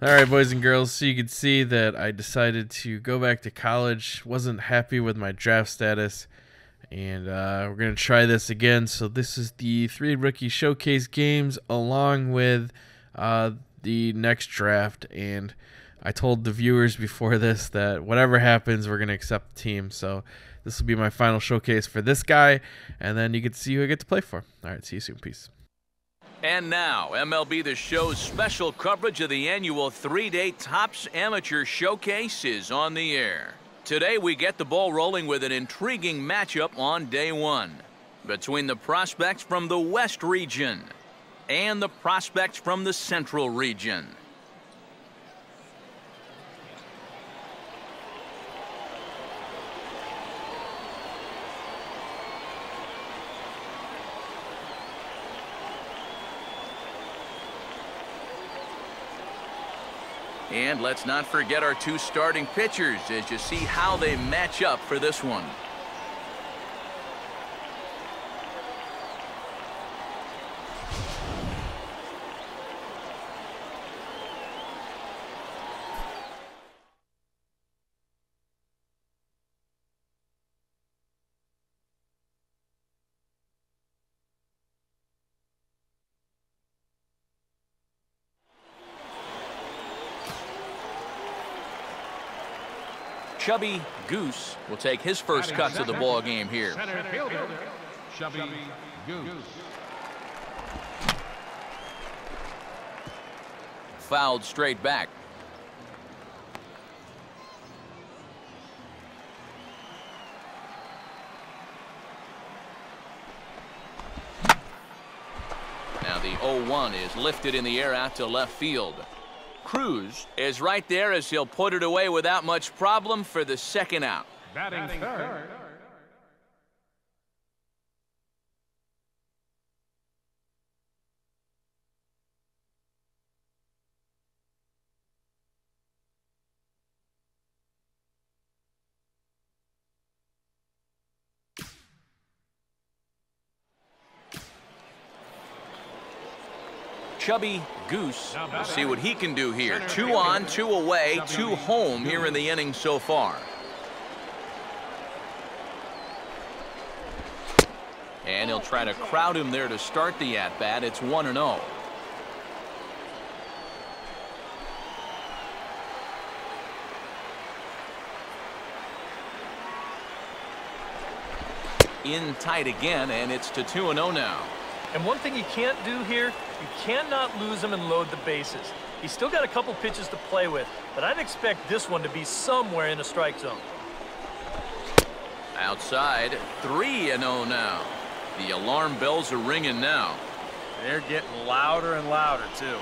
Alright, boys and girls, so you can see that I decided to go back to college. Wasn't happy with my draft status, and we're going to try this again. So this is the 3 rookie showcase games along with the next draft, and I told the viewers before this that whatever happens, we're going to accept the team. So this will be my final showcase for this guy, and then you get to see who I get to play for. Alright, see you soon. Peace. And now, MLB The Show's special coverage of the annual 3-day Topps Amateur Showcase is on the air. Today, we get the ball rolling with an intriguing matchup on day one between the prospects from the West region and the prospects from the Central region. And let's not forget our 2 starting pitchers as you see how they match up for this one. Chubby Goose will take his first cuts of the ball game here. Center fielder, Chubby Goose. Fouled straight back. Now the 0-1 is lifted in the air out to left field. Cruz is right there as he'll put it away without much problem for the second out. Batting third. Chubby Goose, we'll see what he can do here. 2 on, 2 away, 2 home here in the inning so far. And he'll try to crowd him there to start the at-bat. It's 1-0. In tight again, and it's to 2-0 now. And one thing you can't do here, you cannot lose him and load the bases. He's still got a couple pitches to play with, but I'd expect this one to be somewhere in the strike zone. Outside, 3-0 now. The alarm bells are ringing now. They're getting louder and louder, too.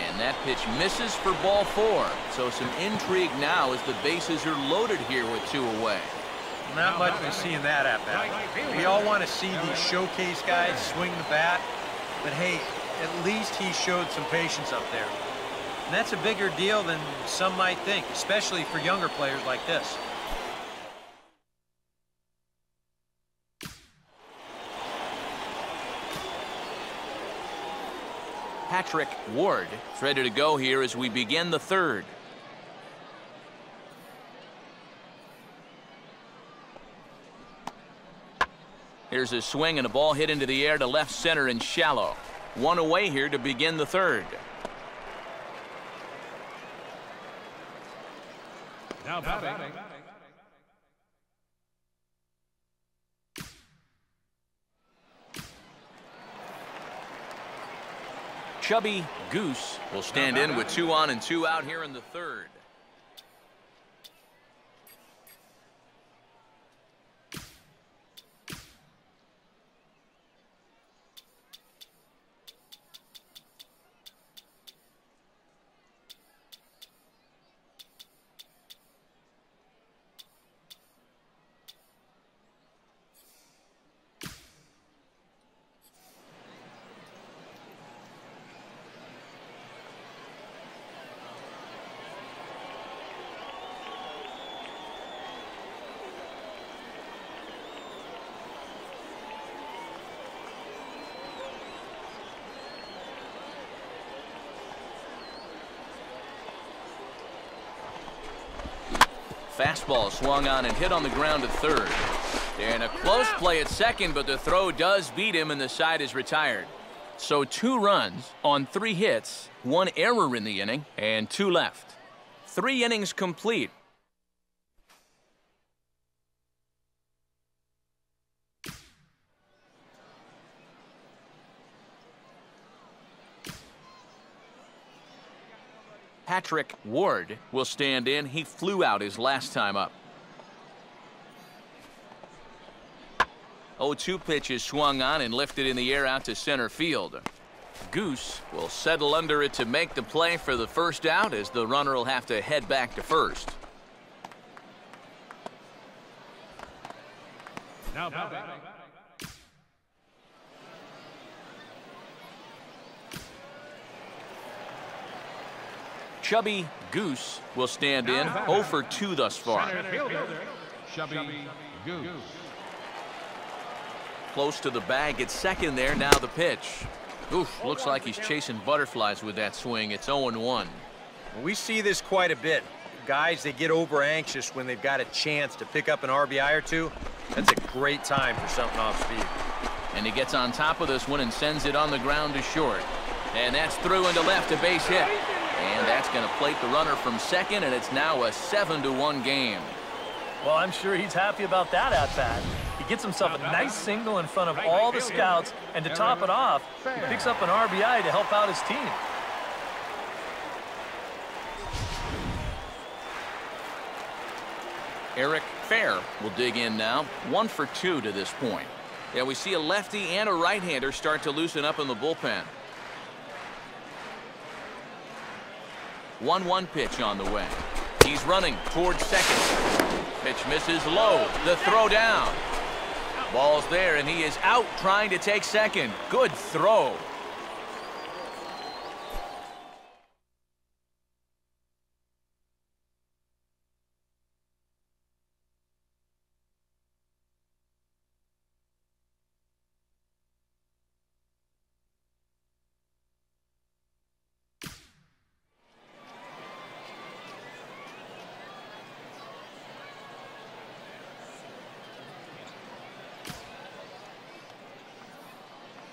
And that pitch misses for ball 4. So some intrigue now as the bases are loaded here with 2 away. Not much we've seen that at bat. We all want to see these showcase guys swing the bat, but hey, at least he showed some patience up there. And that's a bigger deal than some might think, especially for younger players like this. Patrick Ward is ready to go here as we begin the third. Here's a swing and a ball hit into the air to left center and shallow. 1 away here to begin the third. Now batting. Chubby Goose will stand in with 2 on and 2 out here in the third. fastball swung on and hit on the ground to third. And a close play at second, but the throw does beat him and the side is retired. So 2 runs on 3 hits, 1 error in the inning, and 2 left. 3 innings complete. Patrick Ward will stand in. He flew out his last time up. 0-2 pitch is swung on and lifted in the air out to center field. Goose will settle under it to make the play for the first out, as the runner will have to head back to first. Now batting. Chubby Goose will stand in. 0 for 2 thus far. Center fielder, Chubby Goose. Close to the bag at second there. Now the pitch. Oof, looks like he's chasing butterflies with that swing. It's 0-1. We see this quite a bit. Guys, they get over anxious when they've got a chance to pick up an RBI or 2. That's a great time for something off speed. And he gets on top of this one and sends it on the ground to short. And that's through into left, a base hit. And that's going to plate the runner from second, and it's now a 7-1 game. Well, I'm sure he's happy about that at-bat. He gets himself a nice single in front of all the scouts, and to top it off, he picks up an RBI to help out his team. Eric Fair will dig in now. 1 for 2 to this point. Yeah, we see a lefty and a right-hander start to loosen up in the bullpen. 1-1 pitch on the way. He's running towards second. Pitch misses low. The throw down. Ball's there, and he is out trying to take second. Good throw.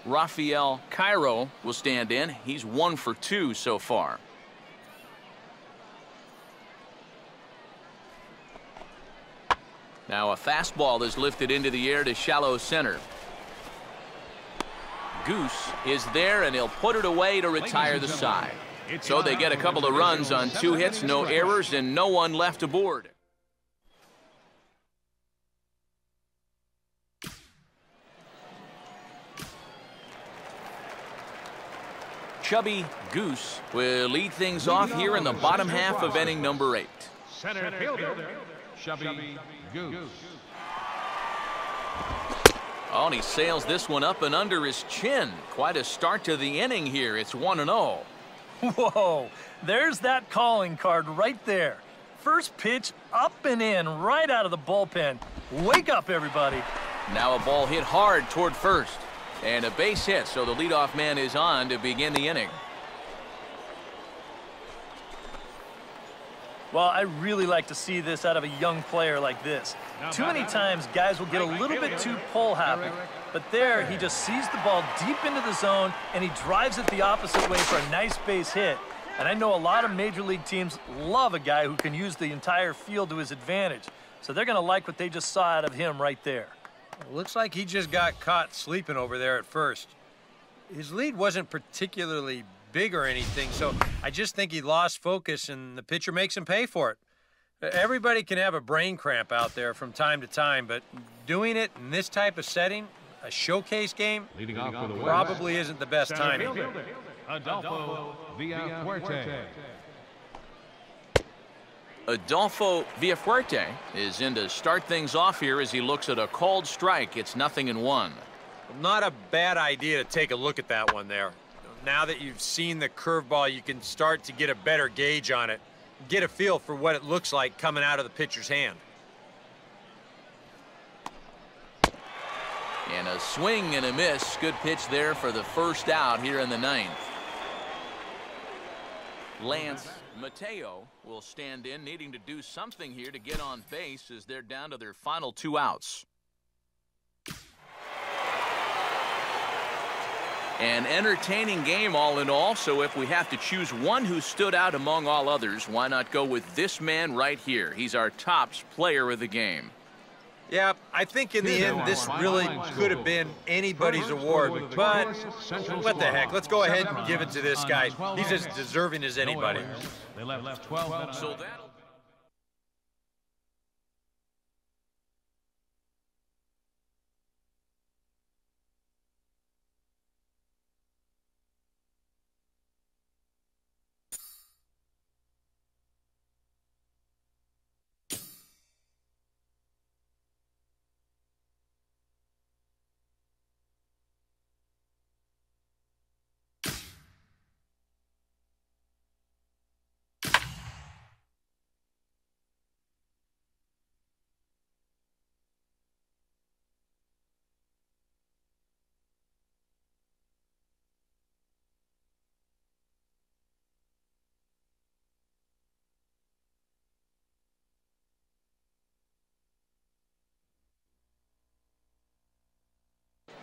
Rafael Cairo will stand in. He's 1 for 2 so far. Now a fastball is lifted into the air to shallow center. Goose is there, and he'll put it away to retire the side. So they get a couple of runs on 2 hits, no errors, and no one left aboard. Chubby Goose will lead things off here in the bottom half of inning number 8. Center fielder, Chubby Goose. Oh, and he sails this one up and under his chin. Quite a start to the inning here. It's 1-0. Whoa, there's that calling card right there. First pitch up and in right out of the bullpen. Wake up, everybody. Now a ball hit hard toward first. And a base hit, so the leadoff man is on to begin the inning. Well, I really like to see this out of a young player like this. Too many times guys will get a little bit too pull happy, but there he just sees the ball deep into the zone and he drives it the opposite way for a nice base hit. And I know a lot of major league teams love a guy who can use the entire field to his advantage. So they're going to like what they just saw out of him right there. Looks like he just got caught sleeping over there at first. His lead wasn't particularly big or anything, so I just think he lost focus and the pitcher makes him pay for it. Everybody can have a brain cramp out there from time to time, but doing it in this type of setting, a showcase game, Leading off for the probably isn't the best Center timing. fielder, Adolfo Villafuerte. Adolfo Villafuerte is in to start things off here as he looks at a called strike. It's 0-1. Not a bad idea to take a look at that one there. Now that you've seen the curveball, you can start to get a better gauge on it. Get a feel for what it looks like coming out of the pitcher's hand. And a swing and a miss. Good pitch there for the first out here in the 9th. Lance Mateo will stand in, needing to do something here to get on base as they're down to their final 2 outs. An entertaining game all in all, so if we have to choose one who stood out among all others, why not go with this man right here? He's our tops player of the game. Yeah, I think in the end this really could have been anybody's award, but what the heck? Let's go ahead and give it to this guy. He's as deserving as anybody. They left 12 minutes. So that'll...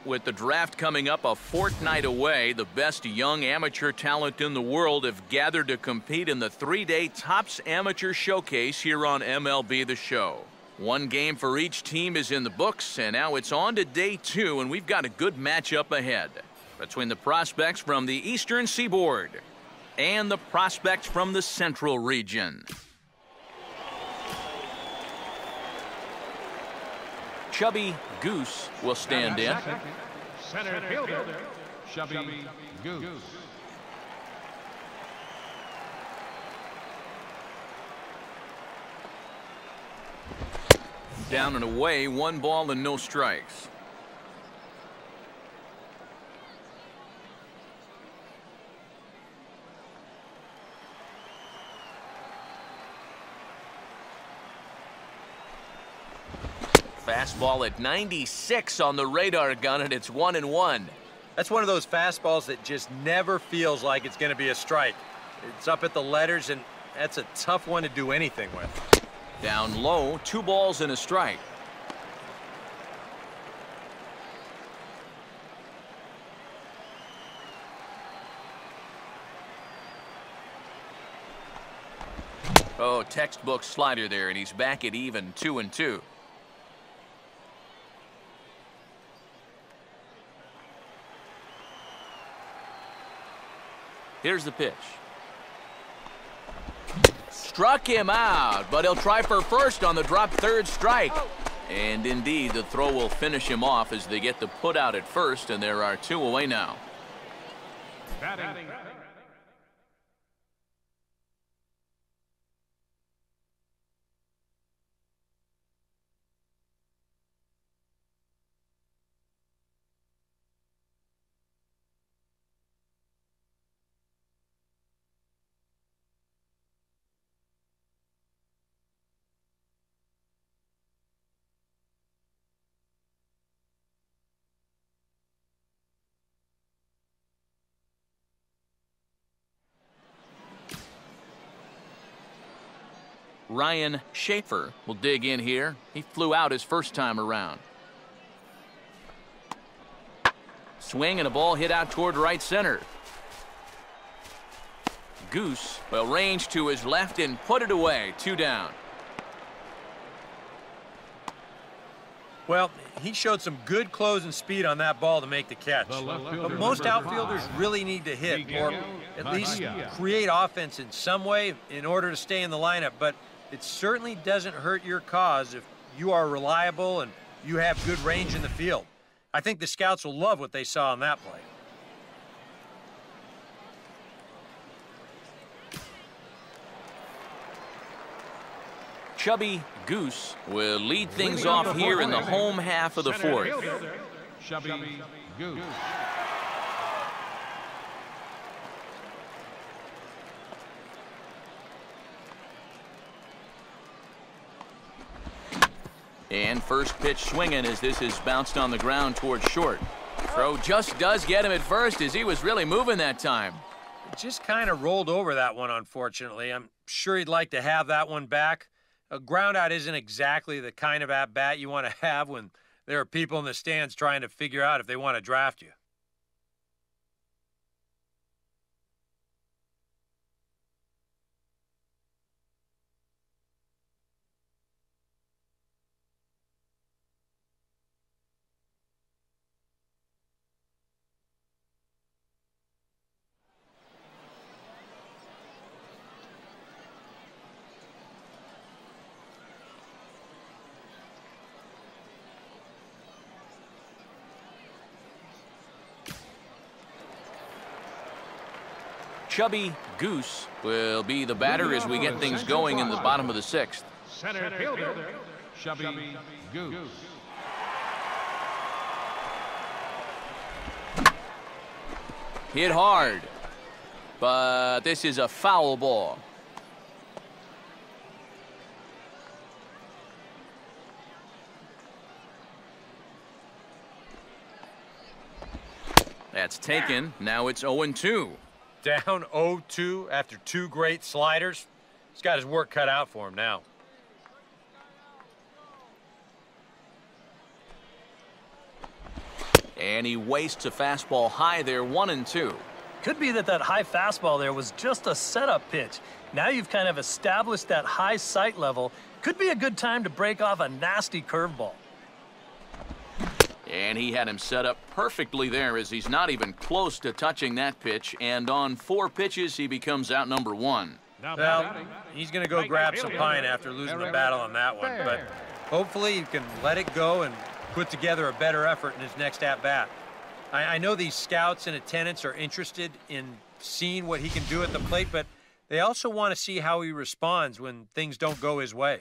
With the draft coming up a fortnight away, the best young amateur talent in the world have gathered to compete in the 3-day Topps Amateur Showcase here on MLB The Show. 1 game for each team is in the books, and now it's on to day 2, and we've got a good matchup ahead between the prospects from the Eastern Seaboard and the prospects from the Central Region. Chubby Goose will stand in. Center fielder, Chubby Goose. Down and away, 1 ball and no strikes. Fastball at 96 on the radar gun, and it's 1-1. That's one of those fastballs that just never feels like it's going to be a strike. It's up at the letters, and that's a tough one to do anything with. Down low, 2 balls and a strike. Oh, textbook slider there, and he's back at even 2-2. Here's the pitch. Struck him out, but he'll try for first on the drop 3rd strike. And indeed, the throw will finish him off as they get the put out at first, and there are 2 away now. Batting. Ryan Schaefer will dig in here. He flew out his first time around. Swing and a ball hit out toward right center. Goose will range to his left and put it away. 2 down. Well, he showed some good closing speed on that ball to make the catch. But most outfielders really need to hit or at least create offense in some way in order to stay in the lineup. But it certainly doesn't hurt your cause if you are reliable and you have good range in the field. I think the scouts will love what they saw on that play. Chubby Goose will lead things off here in the home half of the 4th. Chubby Goose. And first pitch swinging as this is bounced on the ground towards short. Throw just does get him at first as he was really moving that time. Just kind of rolled over that one, unfortunately. I'm sure he'd like to have that one back. A ground out isn't exactly the kind of at-bat you want to have when there are people in the stands trying to figure out if they want to draft you. Chubby Goose will be the batter as we get things going in the bottom of the 6th. Center fielder, Chubby Goose. Hit hard, but this is a foul ball. That's taken. Now it's 0-2. Down 0-2 after 2 great sliders. He's got his work cut out for him now. And he wastes a fastball high there, 1-2. Could be that high fastball there was just a setup pitch. Now you've kind of established that high sight level. Could be a good time to break off a nasty curveball. And he had him set up perfectly there as he's not even close to touching that pitch. And on 4 pitches, he becomes out number 1. Well, he's going to go grab some pine after losing the battle on that one. But hopefully he can let it go and put together a better effort in his next at-bat. I know these scouts and attendants are interested in seeing what he can do at the plate, but they also want to see how he responds when things don't go his way.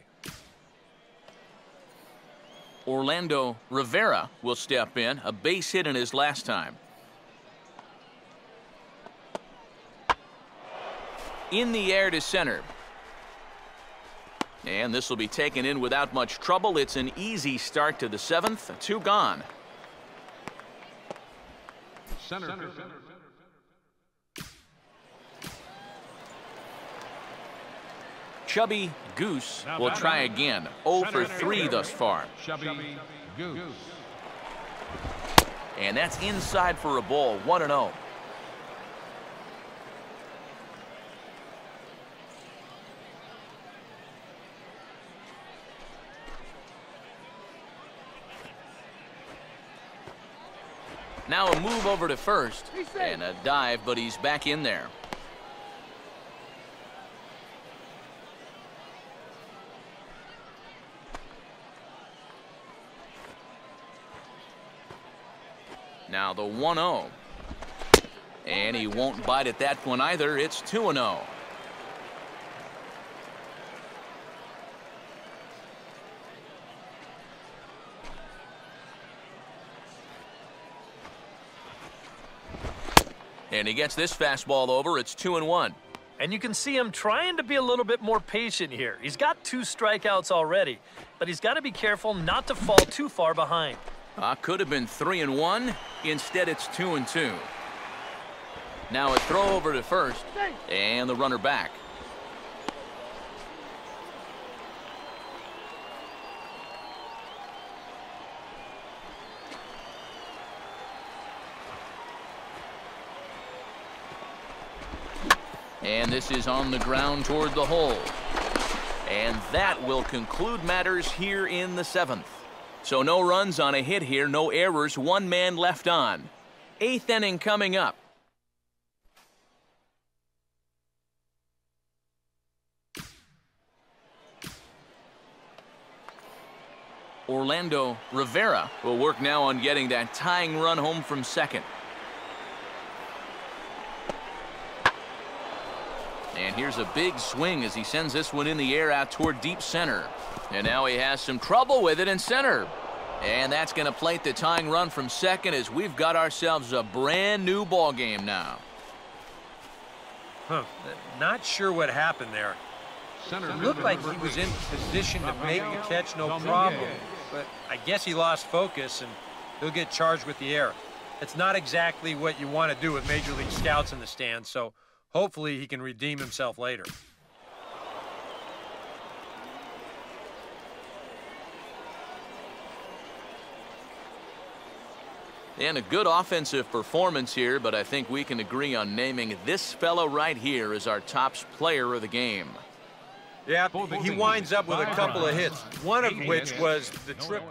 Orlando Rivera will step in, a base hit in his last time. In the air to center. And this will be taken in without much trouble. It's an easy start to the 7th. 2 gone. Center. Chubby Goose will try again. 0 for 3 thus far. Chubby Goose. And that's inside for a ball. 1-0. Now a move over to first and a dive, but he's back in there. Now the 1-0. And he won't bite at that one either. It's 2-0. And he gets this fastball over. It's 2-1. And you can see him trying to be a little bit more patient here. He's got 2 strikeouts already, but he's got to be careful not to fall too far behind. Could have been 3-1. Instead, it's 2-2. Now a throw over to first, and the runner back. And this is on the ground toward the hole. And that will conclude matters here in the 7th. So no runs on a hit here, no errors, 1 man left on. 8th inning coming up. Orlando Rivera will work now on getting that tying run home from second. And here's a big swing as he sends this one in the air out toward deep center. And now he has some trouble with it in center. And that's going to plate the tying run from second as we've got ourselves a brand new ball game now. Not sure what happened there. It looked like he was in position to make the catch no problem. But I guess he lost focus and he'll get charged with the error. It's not exactly what you want to do with Major League scouts in the stands, so Hopefully he can redeem himself later. And a good offensive performance here, but I think we can agree on naming this fellow right here as our top player of the game. Yeah, he winds up with a couple of hits, one of which was the triple.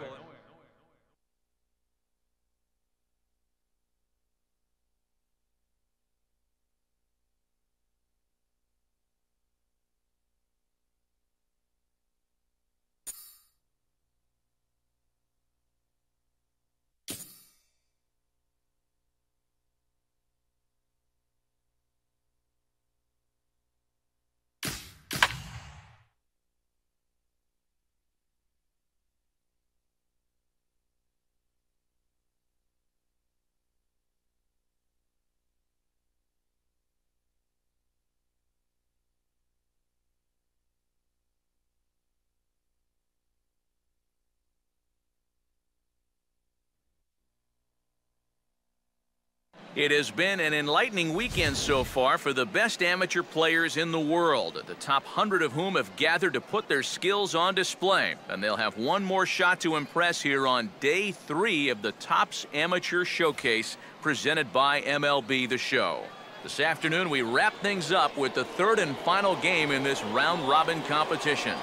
It has been an enlightening weekend so far for the best amateur players in the world, the top 100 of whom have gathered to put their skills on display. And they'll have one more shot to impress here on day 3 of the Topps Amateur Showcase presented by MLB The Show. This afternoon, we wrap things up with the third and final game in this round-robin competition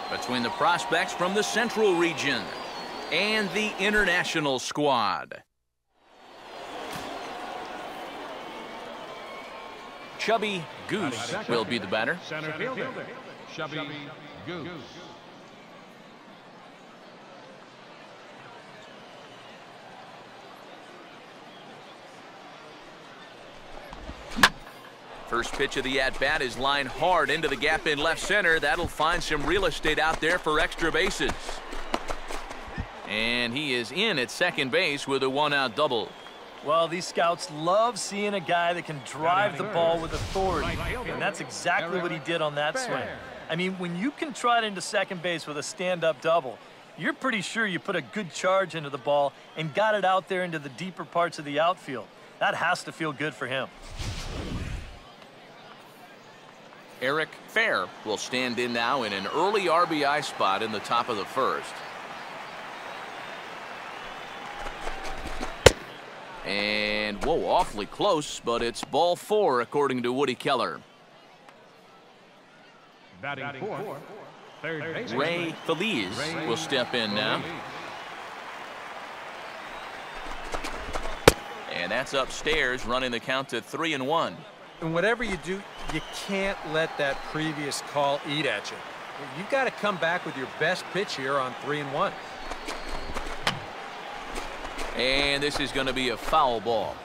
between the prospects from the Central region and the International squad. Chubby Goose will be the batter. Center fielder, Chubby Goose. First pitch of the at-bat is lined hard into the gap in left center. That'll find some real estate out there for extra bases. And he is in at second base with a one-out double. Well, these scouts love seeing a guy that can drive the ball with authority, and that's exactly what he did on that swing. I mean, when you can trot into second base with a stand-up double, you're pretty sure you put a good charge into the ball and got it out there into the deeper parts of the outfield. That has to feel good for him. Eric Fair will stand in now in an early RBI spot in the top of the first. And, whoa, awfully close, but it's ball 4 according to Woody Keller. Batting fourth, third baseman Ray Feliz will step in now. And that's upstairs, running the count to 3-1. And whatever you do, you can't let that previous call eat at you. You've got to come back with your best pitch here on 3-1. And this is going to be a foul ball.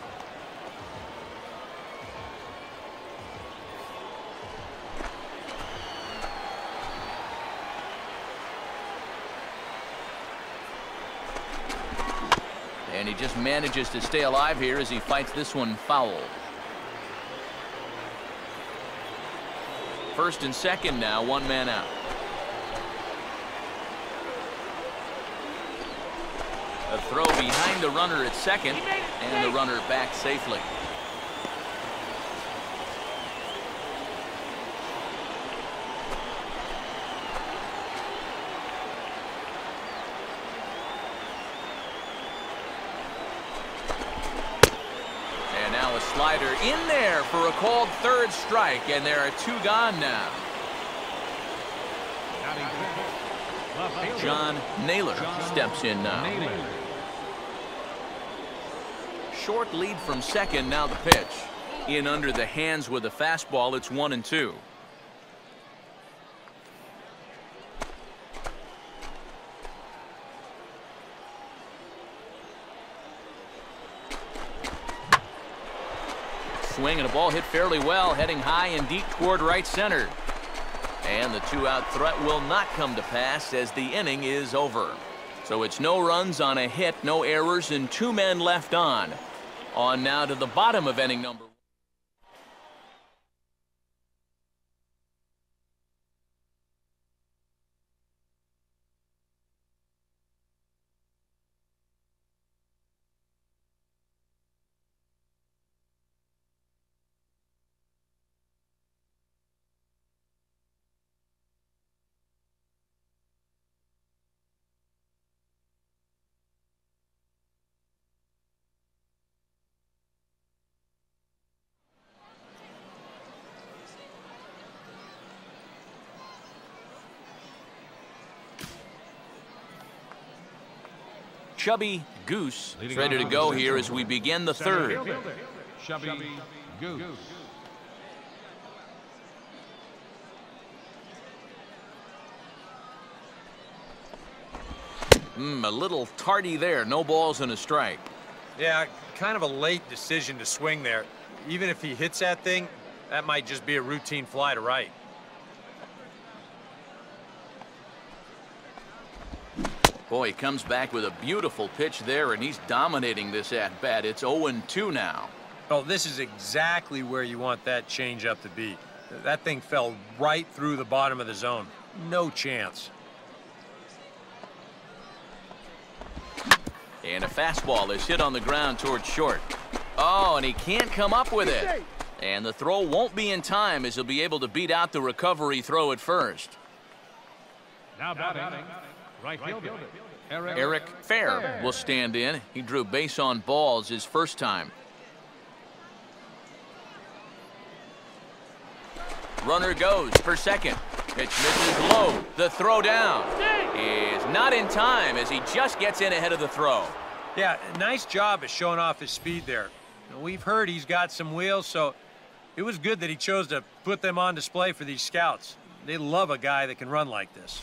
And he just manages to stay alive here as he fights this one foul. First and second now, one man out. A throw behind the runner at second, and the runner back safely. And now a slider in there for a called third strike, and there are 2 gone now. John Naylor steps in now. Short lead from second, now the pitch. In under the hands with a fastball, it's 1-2. Swing and a ball hit fairly well, heading high and deep toward right center. And the 2-out threat will not come to pass as the inning is over. So it's no runs on a hit, no errors, and 2 men left on. On now to the bottom of inning number 1. Chubby Goose is ready to go here as we begin the third. Chubby Goose. A little tardy there. No balls and a strike. Yeah, kind of a late decision to swing there. Even if he hits that thing, that might just be a routine fly to right. Boy, he comes back with a beautiful pitch there, and he's dominating this at-bat. It's 0-2 now. Oh, this is exactly where you want that changeup to be. That thing fell right through the bottom of the zone. No chance. And a fastball is hit on the ground towards short. Oh, and he can't come up with it. And the throw won't be in time as he'll be able to beat out the recovery throw at first. Now batting, right fielder, Eric Fair will stand in. He drew base on balls his first time. Runner goes for second. Pitch misses low. The throw down is not in time as he just gets in ahead of the throw. Yeah, nice job of showing off his speed there. We've heard he's got some wheels, so it was good that he chose to put them on display for these scouts. They love a guy that can run like this.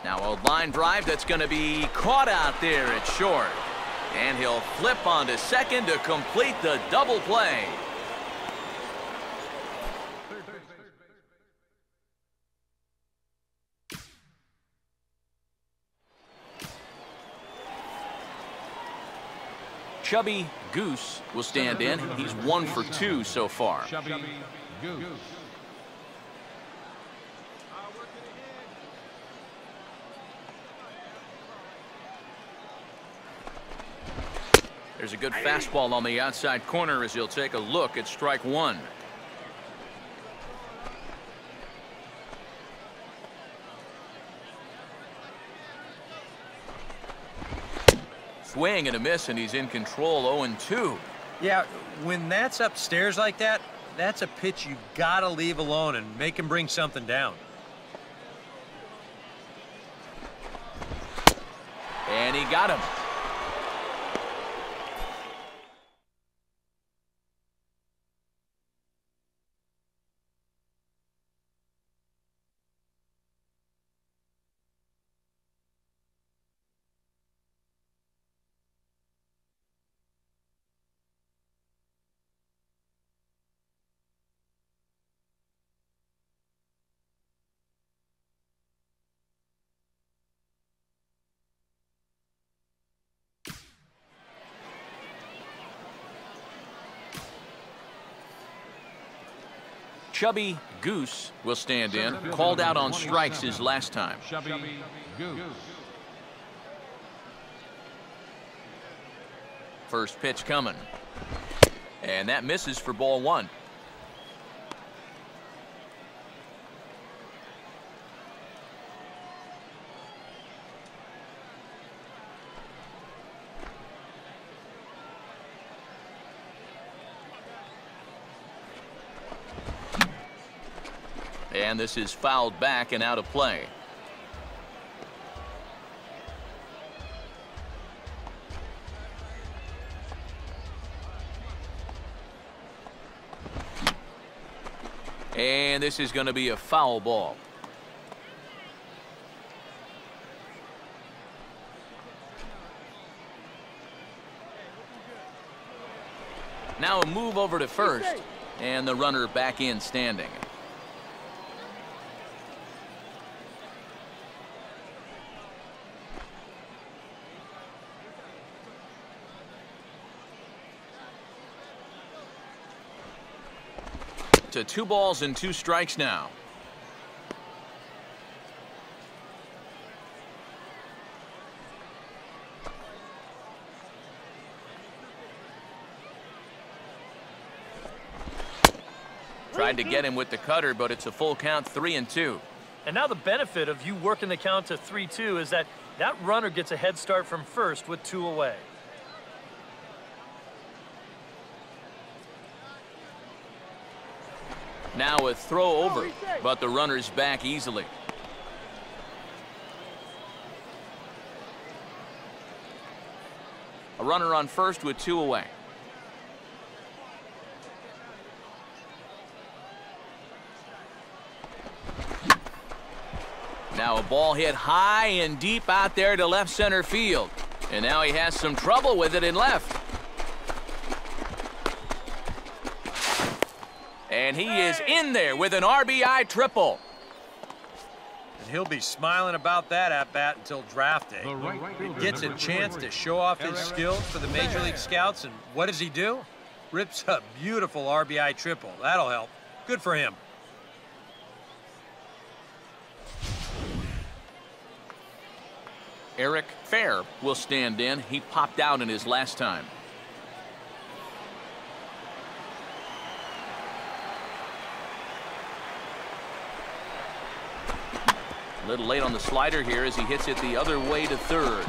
Now a line drive that's going to be caught out there at short. And he'll flip onto second to complete the double play. Chubby Goose will stand in. He's 1 for 2 so far. Chubby Goose. There's a good fastball on the outside corner as he'll take a look at strike one. Swing and a miss, and he's in control. 0-2. Yeah, when that's upstairs like that, that's a pitch you gotta leave alone and make him bring something down. And he got him. Chubby Goose will stand in. Called out on strikes his last time. Chubby Goose. First pitch coming. And that misses for ball one. And this is fouled back and out of play. And this is going to be a foul ball. Now a move over to first, and the runner back in standing. To 2 balls and 2 strikes now. Tried to get him with the cutter, but it's a full count, 3-2. And now the benefit of you working the count to 3-2 is that that runner gets a head start from first with 2 away. Now a throw over, but the runner's back easily. A runner on first with 2 away. Now a ball hit high and deep out there to left center field. And now he has some trouble with it in left. And he is in there with an RBI triple. And he'll be smiling about that at-bat until draft day. He gets a chance to show off his skills for the Major League Scouts, and what does he do? Rips a beautiful RBI triple. That'll help. Good for him. Eric Fair will stand in. He popped out in his last time. A little late on the slider here as he hits it the other way to third.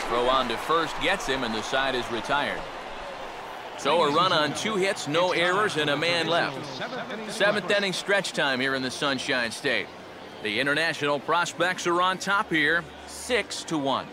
Throw on to first gets him, and the side is retired. So a run on 2 hits, no errors, and a man left. 7th inning stretch time here in the Sunshine State. The international prospects are on top here, 6-1.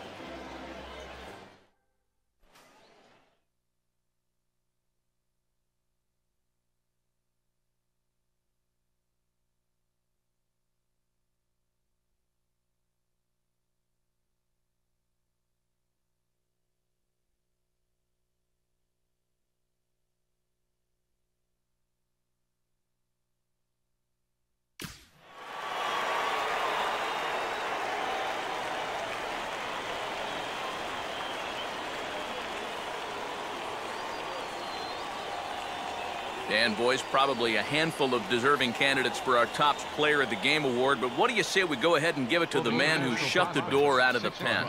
And boys, probably a handful of deserving candidates for our top player of the game award, but what do you say we go ahead and give it to the man who shut the door out of the pen?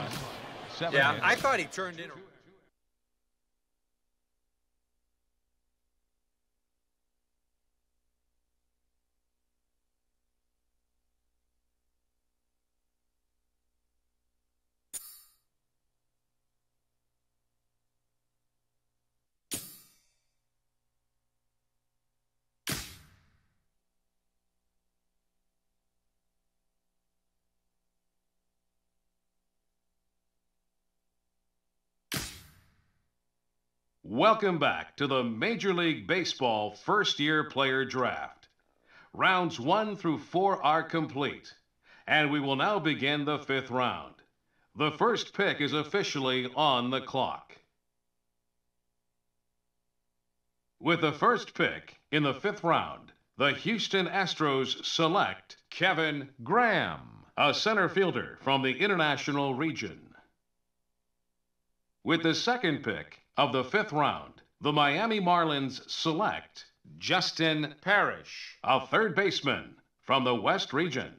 Yeah, I thought he turned in. Welcome back to the Major League Baseball first-year player draft. Rounds 1 through 4 are complete, and we will now begin the 5th round. The first pick is officially on the clock. With the first pick in the 5th round, the Houston Astros select Kevin Graham, a center fielder from the International Region. With the second pick of the 5th round, the Miami Marlins select Justin Parrish, a third baseman from the West Region.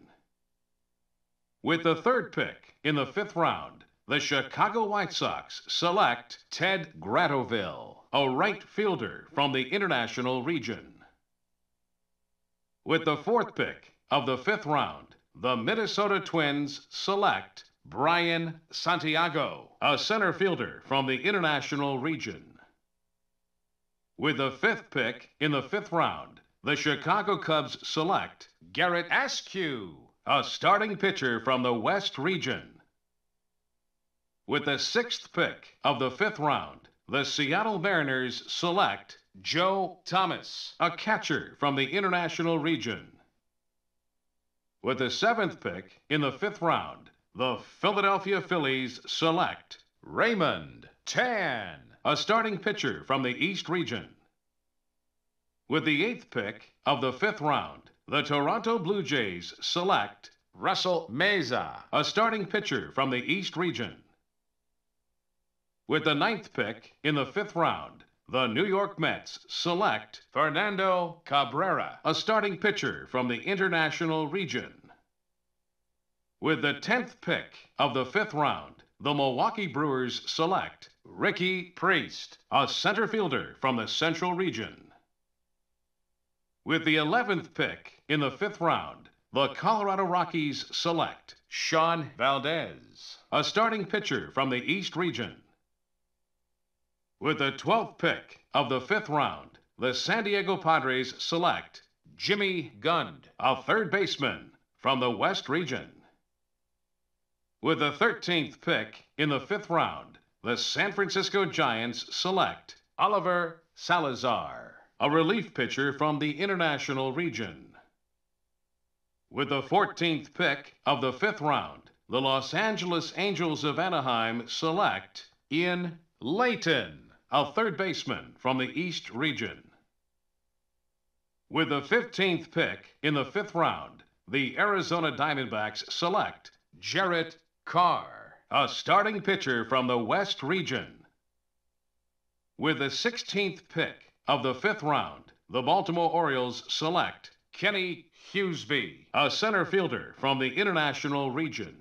With the third pick in the 5th round, the Chicago White Sox select Ted Grattoville, a right fielder from the International Region. With the fourth pick of the 5th round, the Minnesota Twins select Brian Santiago, a center fielder from the International Region. With the 5th pick in the 5th round, the Chicago Cubs select Garrett Askew, a starting pitcher from the West Region. With the 6th pick of the 5th round, the Seattle Mariners select Joe Thomas, a catcher from the International Region. With the 7th pick in the 5th round, the Philadelphia Phillies select Raymond Tan, a starting pitcher from the East Region. With the 8th pick of the 5th round, the Toronto Blue Jays select Russell Meza, a starting pitcher from the East Region. With the 9th pick in the 5th round, the New York Mets select Fernando Cabrera, a starting pitcher from the International Region. With the 10th pick of the 5th round, the Milwaukee Brewers select Ricky Priest, a center fielder from the Central Region. With the 11th pick in the 5th round, the Colorado Rockies select Sean Valdez, a starting pitcher from the East Region. With the 12th pick of the 5th round, the San Diego Padres select Jimmy Gund, a third baseman from the West region. With the 13th pick in the 5th round, the San Francisco Giants select Oliver Salazar, a relief pitcher from the International region. With the 14th pick of the 5th round, the Los Angeles Angels of Anaheim select Ian Layton, a third baseman from the East region. With the 15th pick in the 5th round, the Arizona Diamondbacks select Jarrett Carr, a starting pitcher from the West region. With the 16th pick of the 5th round, the Baltimore Orioles select Kenny Hughesby, a center fielder from the International region.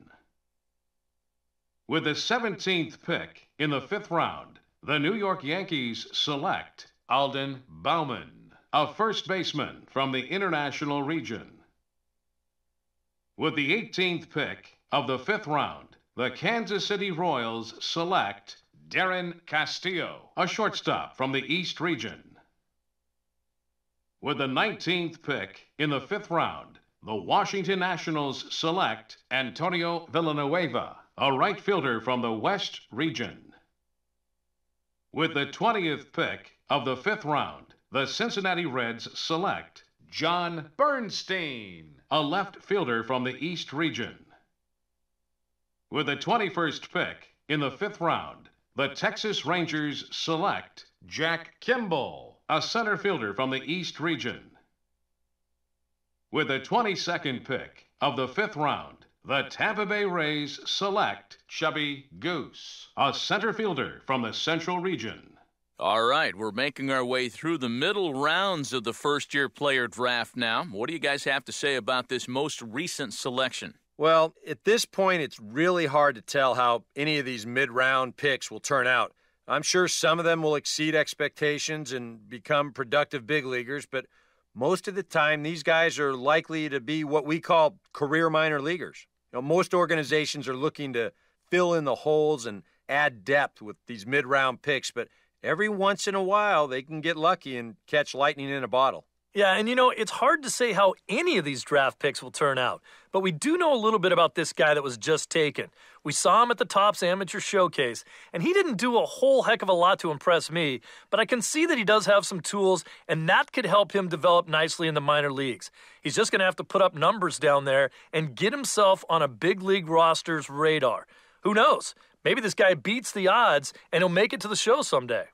With the 17th pick in the 5th round, the New York Yankees select Alden Bauman, a first baseman from the International region. With the 18th pick of the 5th round, the Kansas City Royals select Darren Castillo, a shortstop from the East region. With the 19th pick in the 5th round, the Washington Nationals select Antonio Villanueva, a right fielder from the West region. With the 20th pick of the 5th round, the Cincinnati Reds select John Bernstein, a left fielder from the East region. With the 21st pick in the 5th round, the Texas Rangers select Jack Kimball, a center fielder from the East region. With the 22nd pick of the 5th round, the Tampa Bay Rays select Chubby Goose, a center fielder from the Central region. All right, we're making our way through the middle rounds of the first-year player draft now. What do you guys have to say about this most recent selection? Well, at this point, it's really hard to tell how any of these mid-round picks will turn out. I'm sure some of them will exceed expectations and become productive big leaguers, but most of the time, these guys are likely to be what we call career minor leaguers. Most organizations are looking to fill in the holes and add depth with these mid-round picks, but every once in a while, they can get lucky and catch lightning in a bottle. Yeah, and it's hard to say how any of these draft picks will turn out, but we do know a little bit about this guy that was just taken. We saw him at the Topps Amateur Showcase, and he didn't do a whole heck of a lot to impress me, but I can see that he does have some tools, and that could help him develop nicely in the minor leagues. He's just going to have to put up numbers down there and get himself on a big league roster's radar. Who knows? Maybe this guy beats the odds, and he'll make it to the show someday.